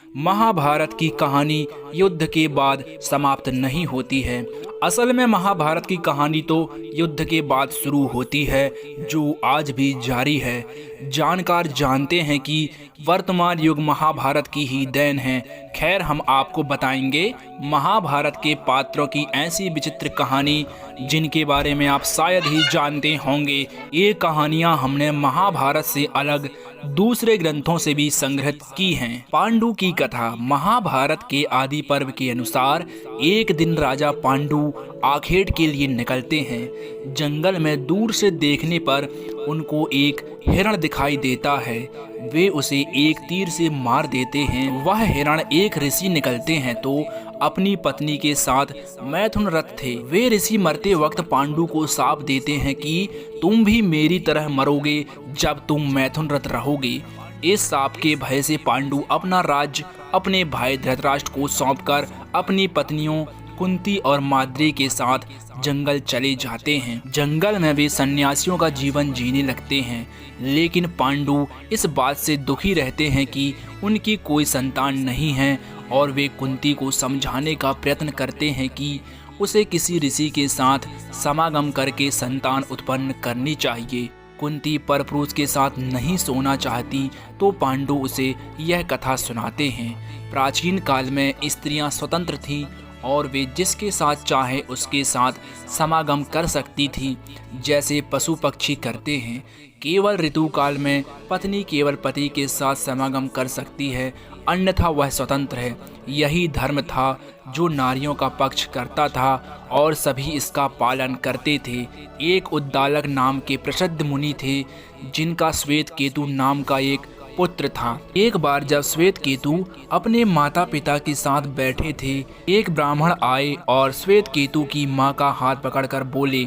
महाभारत की कहानी युद्ध के बाद समाप्त नहीं होती है। असल में महाभारत की कहानी तो युद्ध के बाद शुरू होती है, जो आज भी जारी है। जानकार जानते हैं कि वर्तमान युग महाभारत की ही देन है। खैर, हम आपको बताएंगे महाभारत के पात्रों की ऐसी विचित्र कहानी जिनके बारे में आप शायद ही जानते होंगे। ये कहानियां हमने महाभारत से अलग दूसरे ग्रंथों से भी संग्रहित की हैं। पांडु की कथा। महाभारत के आदि पर्व के अनुसार एक दिन राजा पांडु आखेट के लिए निकलते हैं। जंगल में दूर से देखने पर उनको एक हिरण दिखाई देता है। वे उसे एक तीर से मार देते हैं। वह हिरण एक ऋषि निकलते हैं तो अपनी पत्नी के साथ मैथुनरत थे। वे ऋषि मरते वक्त पांडु को शाप देते हैं कि तुम भी मेरी तरह मरोगे जब तुम मैथुनरत रहोगे। इस शाप के भय से पांडु अपना राज्य अपने भाई धृतराष्ट्र को सौंपकर अपनी पत्नियों कुंती और माद्री के साथ जंगल चले जाते हैं। जंगल में वे सन्यासियों का जीवन जीने लगते हैं, लेकिन पांडु इस बात से दुखी रहते हैं कि उनकी कोई संतान नहीं है और वे कुंती को समझाने का प्रयत्न करते हैं कि उसे किसी ऋषि के साथ समागम करके संतान उत्पन्न करनी चाहिए। कुंती परपुरुष के साथ नहीं सोना चाहती तो पांडु उसे यह कथा सुनाते हैं। प्राचीन काल में स्त्रियां स्वतंत्र थीं और वे जिसके साथ चाहे उसके साथ समागम कर सकती थीं, जैसे पशु पक्षी करते हैं। केवल ऋतुकाल में पत्नी केवल पति के साथ समागम कर सकती है, अन्यथा वह स्वतंत्र है। यही धर्म था जो नारियों का पक्ष करता था और सभी इसका पालन करते थे। एक उद्दालक नाम के प्रसिद्ध मुनि थे, जिनका श्वेत केतु नाम का एक पुत्र था। एक बार जब श्वेत केतु अपने माता पिता के साथ बैठे थे, एक ब्राह्मण आए और श्वेत केतु की मां का हाथ पकड़कर बोले,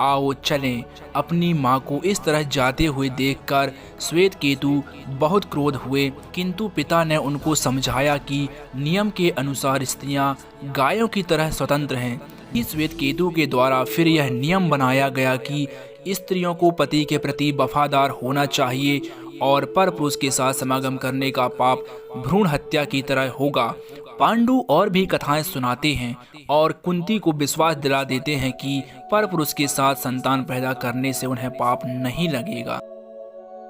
आओ चलें। अपनी मां को इस तरह जाते हुए देखकर श्वेत केतु बहुत क्रोध हुए, किंतु पिता ने उनको समझाया कि नियम के अनुसार स्त्रियां गायों की तरह स्वतंत्र हैं। इस श्वेत केतु के द्वारा फिर यह नियम बनाया गया कि स्त्रियों को पति के प्रति वफादार होना चाहिए और परपुरुष के साथ समागम करने का पाप भ्रूण हत्या की तरह होगा। पांडु और भी कथाएं सुनाते हैं और कुंती को विश्वास दिला देते हैं कि परपुरुष के साथ संतान पैदा करने से उन्हें पाप नहीं लगेगा।